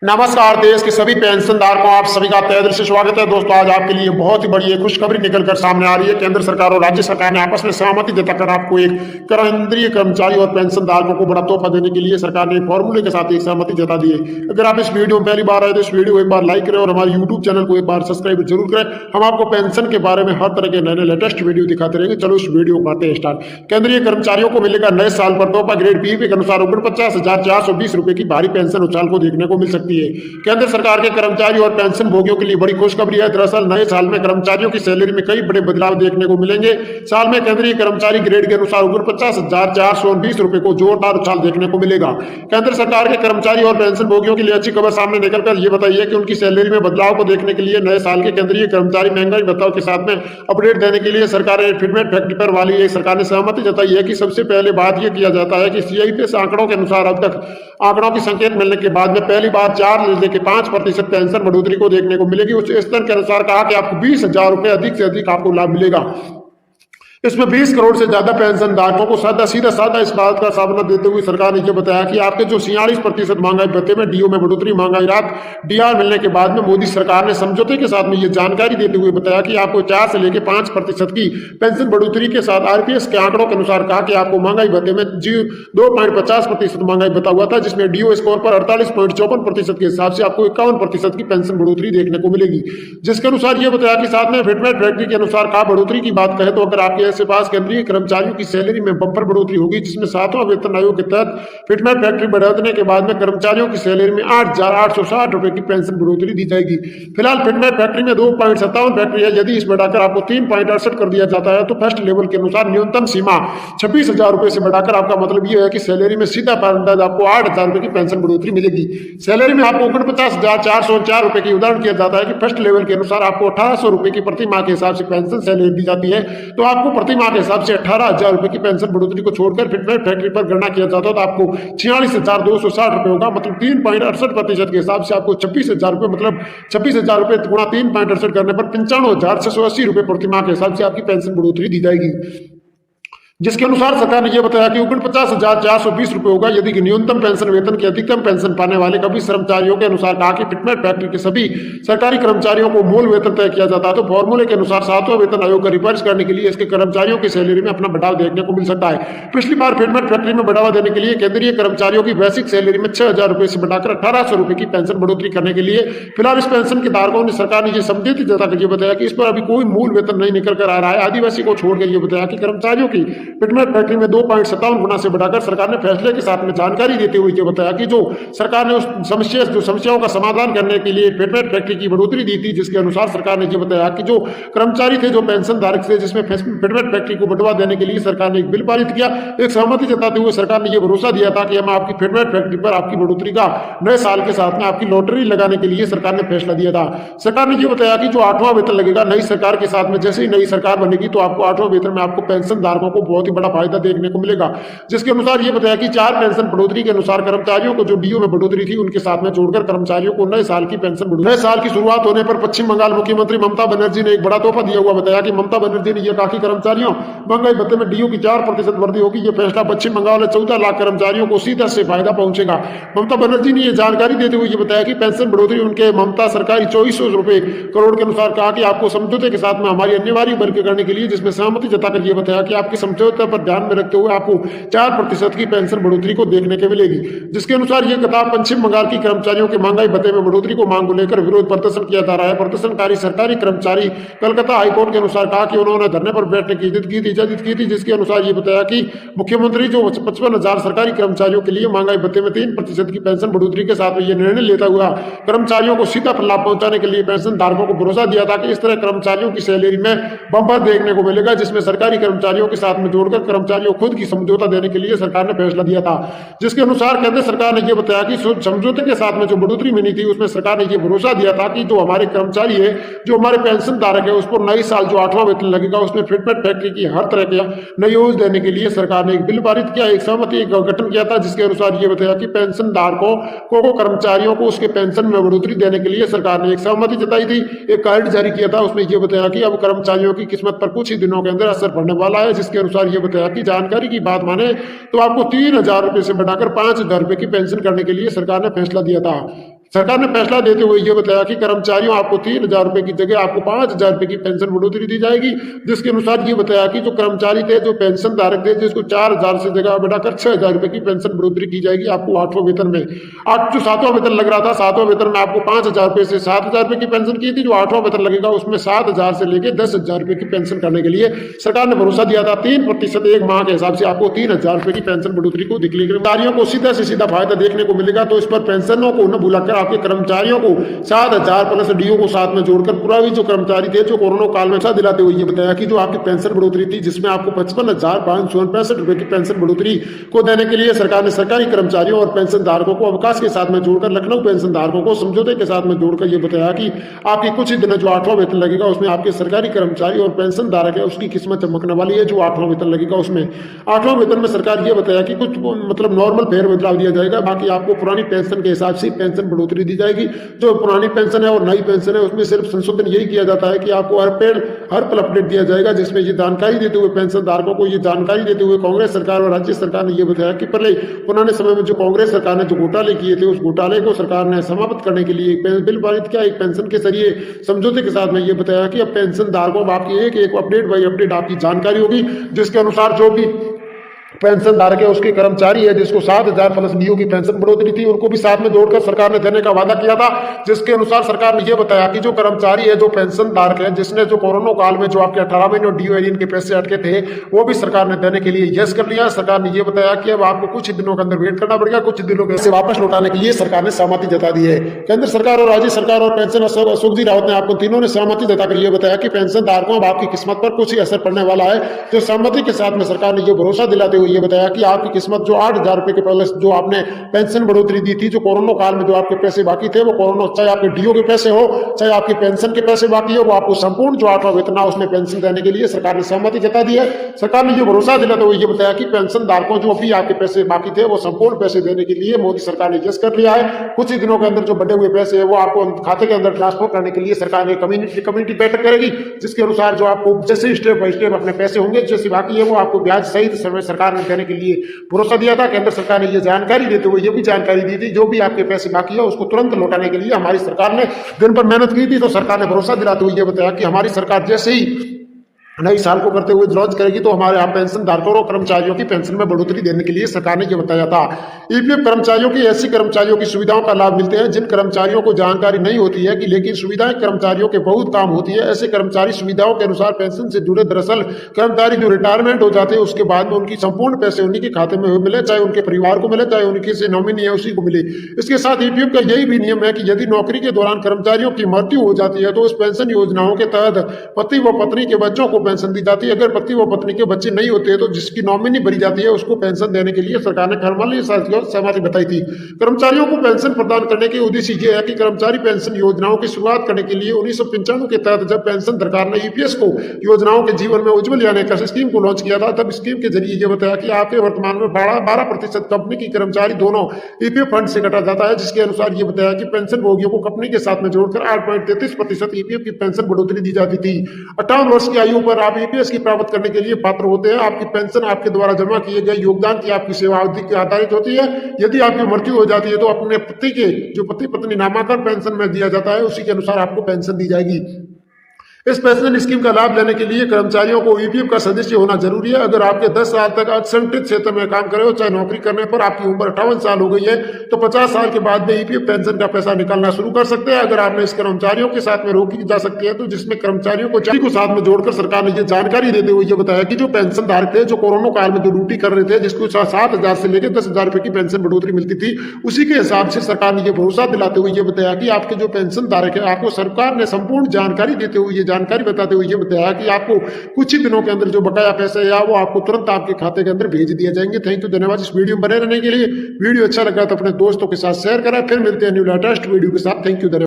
नमस्कार। देश के सभी पेंशनधारकों आप सभी का तहे दिल से स्वागत है। दोस्तों, आज आपके लिए बहुत ही बड़ी एक खुशखबरी निकलकर सामने आ रही है। केंद्र सरकार और राज्य सरकार ने आपस में सहमति जताकर आपको एक केंद्रीय कर्मचारी और पेंशनधारकों को बड़ा तोहफा देने के लिए सरकार ने फॉर्मूले के साथ एक सहमति जता दी है। अगर आप इस वीडियो में पहली बार आए तो इस वीडियो को एक बार लाइक करें और हमारे यूट्यूब चैनल को एक बार सब्सक्राइब जरूर करें। हम आपको पेंशन के बारे में हर तरह के नए लेटेस्ट वीडियो दिखाते रहेंगे। चलो इस वीडियो को करते हैं स्टार्ट। केंद्रीय कर्मचारियों को मिलेगा नए साल पर तोहफा। ग्रेड पी के अनुसार 49,420 रुपए की भारी पेंशन उछाल को देखने को मिल सकती है। केंद्र सरकार के कर्मचारी और पेंशन भोगियों के लिए बड़ी खुशखबरी है। दरअसल नए साल में कर्मचारियों की सैलरी में कई बड़े बदलाव देखने को मिलेंगे। साल में केंद्रीय कर्मचारी ग्रेड के अनुसार 49,420 रुपए को जोरदार उछाल देखने को मिलेगा। केंद्र सरकार के कर्मचारी और पेंशन भोगियों के लिए अच्छी खबर सामने निकलकर ये बताइए कि उनकी सैलरी में बदलाव को देखने के लिए नए साल के केंद्रीय कर्मचारी महंगाई भत्ता के साथ में अपडेट देने के लिए सरकार ने फिटमेंट फैक्ट्री पर वाली एक सरकार ने सहमति जताई है कि सबसे पहले बात यह किया जाता है कि सीआईपीएस आंकड़ों के अनुसार अब तक आंकड़ों की संकेत मिलने के बाद में पहली बार 4.5% पेंशन बढ़ोतरी को देखने को मिलेगी। उच्च स्तर के अनुसार कहा कि आपको 20,000 रुपए अधिक से अधिक आपको लाभ मिलेगा। इसमें 20 करोड़ से ज्यादा पेंशन धारकों को सादा इस बात का सामना देते हुए सरकार ने यह बताया कि आपके जो 46% महंगाई भत्ते में डीओ में बढ़ोतरी महंगाई राहत डीआर मिलने के बाद में मोदी सरकार ने समझौते के साथ में ये जानकारी देते हुए बताया कि आपको 4 से लेकर 5% की पेंशन बढ़ोतरी के साथ आरपीएस के आंकड़ों के अनुसार कहा कि आपको महंगाई भत्ते में 2.50% महंगाई भत्ता हुआ था, जिसमें डीओ स्कोर पर 48.54% के हिसाब से आपको 51% की पेंशन बढ़ोतरी देखने को मिलेगी। जिसके अनुसार यह बताया कि साथ में फिटमेंट फैक्ट्री के अनुसार कहा बढ़ोतरी की बात कहें तो अगर आपके से पास केंद्रीय कर्मचारियों की सैलरी में बंपर बढ़ोतरी होगी, जिसमें 7वां वेतन आयोग के तहत फिटमेंट फैक्ट्री बढ़ाने के बाद में कर्मचारियों की सैलरी में 8,860 रुपए की पेंशन बढ़ोतरी दी जाएगी। फिलहाल फिटमेंट फैक्ट्री में 2.57 फैक्ट्री है। यदि इस बढ़ाकर आपको 3.68 कर दिया जाता है तो फर्स्ट लेवल के अनुसार न्यूनतम सीमा 26,000 रुपए से बढ़ाकर आपका मतलब यह है कि सैलरी में सीधा अंदाज आपको 8,000 रुपए की पेंशन बढ़ोतरी मिलेगी। सैलरी में आपको 49,404 रुपए की उदाहरण किया जाता है कि फर्स्ट लेवल के अनुसार आपको 1,800 रुपए की प्रति माह के हिसाब से पेंशन सैलरी दी जाती है, तो आपको प्रति माह के हिसाब से 18,000 रुपए की पेंशन बढ़ोतरी को छोड़कर फिटमेंट फैक्ट्री पर गणना किया जाता है तो आपको 46,260 रुपए होगा। मतलब 3.68% के हिसाब से आपको 26,000 रुपए, मतलब 26,000 रुपए गुणा 3.68 करने पर 95,680 रुपए प्रति माह के हिसाब से आपकी पेंशन बढ़ोतरी दी जाएगी। जिसके अनुसार सरकार ने यह बताया कि 49,420 रुपए होगा यदि न्यूनतम पेंशन वेतन के अधिकतम पेंशन पाने वाले कभी कर्मचारियों के अनुसार कहा कि फिटमेंट फैक्ट्री के सभी सरकारी कर्मचारियों को मूल वेतन तय किया जाता है तो फॉर्मूले के अनुसार 7वां वेतन आयोग का रिवर्स करने के लिए इसके कर्मचारियों की सैलरी में अपना बढ़ाव देखने को मिल सकता है। पिछली बार फिटमेंट फैक्ट्री में बढ़ावा देने के लिए केंद्रीय कर्मचारियों की बेसिक सैलरी में 6,000 रुपए से बढ़ाकर 1,800 रुपए की पेंशन बढ़ोतरी करने के लिए फिलहाल इस पेंशन के धारकों ने सरकार ने यह समझौते जताकर यह बताया कि इस पर अभी कोई मूल वेतन नहीं निकल कर आ रहा है। आदिवासी को छोड़कर यह बताया कि कर्मचारियों की फिटमेंट फैक्ट्री में 2.57 गुना से बढ़ाकर सरकार ने फैसले के साथ में जानकारी देते हुए ये बताया कि जो सरकार ने उस समस्याओं का समाधान करने के लिए फिटमेंट फैक्ट्री की बढ़ोतरी दी थी, जिसके अनुसार सरकार ने ये बताया कि जो कर्मचारी थे, जो पेंशन धारक थे, जिसमें फिटमेंट फैक्ट्री को बढ़ावा देने के लिए सरकार ने एक बिल पारित किया। एक सहमति जताते हुए सरकार ने यह भरोसा दिया था कि हम आपकी फिटमेंट फैक्ट्री पर आपकी बढ़ोतरी का नए साल के साथ में आपकी लॉटरी लगाने के लिए सरकार ने फैसला दिया था। सरकार ने यह बताया कि जो 8वां वेतन लगेगा नई सरकार के साथ में, जैसे ही नई सरकार बनेगी तो आपको 8वां वेतन में आपको पेंशन धारकों को बहुत ही बड़ा फायदा देखने को मिलेगा। जिसके अनुसार यह बताया कि 4 पेंशन बढ़ोतरी के अनुसार कर्मचारियों को जो डीओ में बढ़ोतरी थी उनके साथ में जोड़कर कर्मचारियों को नए साल की पेंशन बढ़ोतरी। नए साल की शुरुआत होने पर पश्चिम बंगाल मुख्यमंत्री ममता बनर्जी ने एक बड़ा तोहफा दिया हुआ बताया कि ममता बनर्जी ने यह कहा कि कर्मचारियों महंगाई भत्ते में डीओ की 4% वृद्धि होगी। यह फैसला पश्चिम बंगाल में 14 लाख कर्मचारियों को सीधा से फायदा पहुंचेगा। ममता बनर्जी ने यह जानकारी देते हुए यह बताया कि पेंशन बढ़ोतरी उनके ममता सरकारी 2400 रुपए करोड़ के अनुसार कहा कि आपको समझौते के साथ में हमारी अनिवार्य वर्ग करने के लिए, जिसमें सहमति जताकर यह बताया कि आपके समझौते पर ध्यान में रखते हुए आपको 4% की पेंशन बढ़ोतरी को देखने के मिलेगी। जिसके अनुसार यह किताब पश्चिम बंगाल की कर्मचारियों के महंगाई भत्ते में बढ़ोतरी को मांग को लेकर विरोध प्रदर्शन किया जा रहा है। प्रदर्शनकारी सरकारी कर्मचारी कलकत्ता हाईकोर्ट के अनुसार कहा कि उन्होंने धरने पर बैठने की इजाजत की थी, जिसके अनुसार यह बताया कि मुख्यमंत्री जो 55,000 सरकारी कर्मचारियों के लिए महंगाई भत्ते में 3% की पेंशन बढ़ोतरी के साथ यह निर्णय लेता हुआ कर्मचारियों को सीधा लाभ पहुंचाने के लिए पेंशन धारकों को भरोसा दिया था कि इस तरह कर्मचारियों की सैलरी में बंपर देखने को मिलेगा, जिसमें सरकारी कर्मचारियों के साथ में जोड़कर कर्मचारियों खुद की समझौता देने के लिए सरकार ने फैसला दिया था। जिसके अनुसार केंद्र सरकार ने यह बताया कि समझौते के साथ में जो बढ़ोतरी मिली थी उसमें सरकार ने यह भरोसा दिया था कि जो हमारे कर्मचारी है, जो हमारे पेंशन धारक है, उस पर नई साल जो 8वां वेतन लगेगा उसमें फिटमेंट फैक्ट्री की हर तरह के नई योजना देने के लिए सरकार ने एक बिल पारित किया, एक सहमति का गठन किया था। जिसके अनुसार यह बताया कि पेंशन धारकों को कर्मचारियों को उसके पेंशन में बढ़ोतरी देने के लिए सरकार ने एक सहमति जताई थी, एक कार्ड जारी किया था। उसमें यह बताया कि अब कर्मचारियों की किस्मत पर कुछ ही दिनों के अंदर असर पड़ने वाला है। जिसके अनुसार यह बताया कि जानकारी की बात माने तो आपको 3,000 रुपए से बढ़ाकर 5,000 रुपए की पेंशन करने के लिए सरकार ने फैसला दिया था। सरकार ने फैसला देते हुए ये बताया कि कर्मचारियों आपको 3,000 रुपए की जगह आपको 5,000 रुपए की पेंशन बढ़ोतरी दी जाएगी। जिसके अनुसार ये बताया कि जो कर्मचारी थे, जो पेंशन धारक थे, जिसको 4,000 से जगह बढ़ाकर 6,000 रुपए की पेंशन बढ़ोतरी की जाएगी आपको 8वां वेतन में। जो 7वां वेतन लग रहा था, 7वां वेतन में आपको 5,000 रुपए से 7,000 रुपए की पेंशन की थी। जो 8वां वेतन लगेगा उसमें 7,000 से लेकर 10,000 रुपए की पेंशन करने के लिए सरकार ने भरोसा दिया था। 3% एक माह के हिसाब से आपको 3,000 रुपए की पेंशन बढ़ोतरी को दिखली। कर्मचारियों को सीधा से सीधा फायदा देखने को मिलेगा। तो इस पर पेंशनों को न भुलाकर आपके कर्मचारियों को 7,000 प्लस डीओ को साथ में जोड़कर पूरा भी जो कर्मचारी थे, जो कोरोना काल में साथ दिलाते हुए ये बताया कि जो आपकी पेंशन बढ़ोतरी थी, जिसमें आपको 55,565 रुपए की पेंशन बढ़ोतरी को देने के लिए सरकार ने सरकारी कर्मचारियों और पेंशन धारकों को अवकाश के साथ में जोड़कर लखनऊ पेंशन धारकों को समझौते के साथ में जोड़कर ये बताया कि आपकी कुछ ही दिन जो 8वां वेतन लगेगा उसमें आपके सरकारी कर्मचारी और पेंशन धारक है उसकी किस्मत चमकने वाली है। जो 8वां वेतन लगेगा उसमें 8वां वेतन में सरकार ये बताया कि कुछ मतलब नॉर्मल फेर बदलाव दिया जाएगा। बाकी आपको पुरानी पेंशन के हिसाब से पेंशन बढ़ोतरी दी जाएगी। जो पुरानी पेंशन है और नई पेंशन है उसमें सिर्फ संशोधन यही किया जाता है कि आपको हर पल अपडेट दिया जाएगा। जिसमें ये जानकारी देते हुए पेंशन धारकों को ये जानकारी देते हुए कांग्रेस सरकार और राज्य सरकार ने यह बताया कि पहले पुराने समय में जो कांग्रेस सरकार ने जो घोटाले किए थे, उस घोटाले को सरकार ने समाप्त करने के लिए एक बिल पारित किया। एक पेंशन के जरिए समझौते के साथ में ये बताया कि अब पेंशन धारकों को आपकी एक अपडेट बाई अपडेट आपकी जानकारी होगी। जिसके अनुसार जो भी पेंशन धारक है उसके कर्मचारी है जिसको 7,000 प्लस डीओ की पेंशन बढ़ोतरी थी, उनको भी साथ में जोड़कर सरकार ने देने का वादा किया था। जिसके अनुसार सरकार ने यह बताया कि जो कर्मचारी है, जो पेंशन धारक है, जिसने जो कोरोना काल में जो आपके 18 महीने और डीओ एलियन के पैसे अटके थे, वो भी सरकार ने देने के लिए यस कर लिया। सरकार ने यह बताया कि अब आपको कुछ दिनों के अंदर वेट करना पड़ेगा, कुछ दिनों के वापस लौटाने के लिए सरकार ने सहमति जता दी है। केंद्र सरकार और राज्य सरकार और पेंशन अशोक जी रावत ने आपको तीनों ने सहमति जताकर यह बताया कि पेंशन धारकों अब आपकी किस्मत पर कुछ ही असर पड़ने वाला है। तो सहमति के साथ में सरकार ने यह भरोसा दिलाते हुए यह बताया कि आपकी किस्मत जो 8,000 रुपए के पहले जो आपने पेंशन बढ़ोतरी दी थी, जो कोरोना काल में जो आपके पैसे बाकी थे, वो कोरोना चाहे आपके डीओ के पैसे हो चाहे आपकी पेंशन के पैसे बाकी हो, वो आपको संपूर्ण जो 8वां वेतन है उसमें पेंशन देने के लिए सरकार ने सहमति जता दी है। सरकार ने ये भरोसा दिलाते हुए ये बताया कि पेंशन धारकों जो अभी आपके पैसे बाकी थे वो संपूर्ण पैसे देने के लिए मोदी सरकार ने यस कर लिया है। कुछ ही दिनों के अंदर जो बढ़े हुए पैसे है वो आपको खाते के अंदर ट्रांसफर करने के लिए सरकार ने कम्युनिटी बैठक करेगी। जिसके अनुसार जो आपको जैसे स्टेप बाय स्टेप अपने पैसे होंगे, जैसे बाकी है वो आपको ब्याज सहित समय सरकार ने देने के लिए भरोसा दिया था। केंद्र सरकार ने यह जानकारी देते हुए ये भी जानकारी दी थी जो भी आपके पैसे बाकी है उसको तुरंत लौटाने के लिए हमारी सरकार ने दिन भर मेहनत की थी। तो सरकार ने भरोसा दिलाते हुए ये बताया कि हमारी सरकार जैसे ही नई साल को करते हुए लॉन्च करेगी तो हमारे यहाँ पेंशन धारकों और कर्मचारियों की पेंशन में बढ़ोतरी देने के लिए सरकार ने यह बताया था। ईपीएफ कर्मचारियों की ऐसी कर्मचारियों की सुविधाओं का लाभ मिलते हैं जिन कर्मचारियों को जानकारी नहीं होती है कि लेकिन सुविधाएं कर्मचारियों के बहुत काम होती है। ऐसे कर्मचारी सुविधाओं के अनुसार पेंशन से जुड़े। दरअसल कर्मचारी जो रिटायरमेंट हो जाते हैं उसके बाद में उनकी संपूर्ण पैसे उन्हीं के खाते में मिले, चाहे उनके परिवार को मिले चाहे उनकी से नॉमिनी है उसी को मिले। इसके साथ ईपीएफ का यही भी नियम है कि यदि नौकरी के दौरान कर्मचारियों की मृत्यु हो जाती है तो उस पेंशन योजनाओं के तहत पति व पत्नी के बच्चों को पेंशन दी जाती है। अगर पति व पत्नी के बच्चे नहीं होते तो जिसकी नॉमिनी भरी जाती है उसको पेंशन देने के लिए सरकार ने खरमाली सहमति बताई थी। कर्मचारियों को पेंशन प्रदान करने के उद्देश्य ये है कि कर्मचारी पेंशन योजनाओं की शुरुआत करने के लिए 1995 के तहत जब पेंशन सरकार ने ईपीएस को योजनाओं के जीवन में उज्जवल यानी स्कीम को लॉन्च किया था, तब स्कीम के जरिए ये बताया कि आपके वर्तमान में 12% कंपनी की कर्मचारी दोनों ईपीएफ फंड से कटा जाता है। जिसके अनुसार ये बताया कि पेंशन भोगियों को कंपनी के साथ में जोड़कर 8.33% ईपीएफ की पेंशन बढ़ोतरी दी जाती थी। 58 वर्ष की आयु पर आप ईपीएस की प्राप्त करने के लिए पात्र होते हैं। आपकी पेंशन आपके द्वारा जमा किए गए योगदान की आपकी सेवा अवधि की आधारित होती है। यदि आपकी मृत्यु हो जाती है तो अपने पति के जो पति पत्नी नामांकन पेंशन में दिया जाता है उसी के अनुसार आपको पेंशन दी जाएगी। इस पेंशन स्कीम का लाभ लेने के लिए कर्मचारियों को ईपीएफ का सदस्य होना जरूरी है। अगर आपके 10 साल तक असंगठित क्षेत्र में काम करे हो, चाहे नौकरी करने पर आपकी उम्र 58 साल हो गई है तो 50 साल के बाद में ईपीएफ पेंशन का पैसा निकालना शुरू कर सकते हैं। अगर आपने इस कर्मचारियों के साथ में रोकी जा सकती है तो जिसमें कर्मचारियों को साथ में जोड़कर सरकार ने यह जानकारी देते हुए यह बताया कि जो पेंशन धारक थे जो कोरोना काल में जो ड्यूटी कर रहे थे जिसको 7,000 से लेकर 10,000 रुपए की पेंशन बढ़ोतरी मिलती थी, उसी के हिसाब से सरकार ने यह भरोसा दिलाते हुए यह बताया कि आपके जो पेंशन धारक है आपको सरकार ने संपूर्ण जानकारी देते हुए ये जानकारी बताते हुए ये बताया कि आपको कुछ ही दिनों के अंदर जो बकाया पैसे या वो आपको तुरंत आपके खाते के अंदर भेज दिए जाएंगे। थैंक यू, धन्यवाद इस वीडियो में बने रहने के लिए। वीडियो अच्छा लगा तो अपने दोस्तों के साथ शेयर करें। फिर मिलते हैं न्यू लेटेस्ट वीडियो के साथ। थैंक यू, धन्यवाद।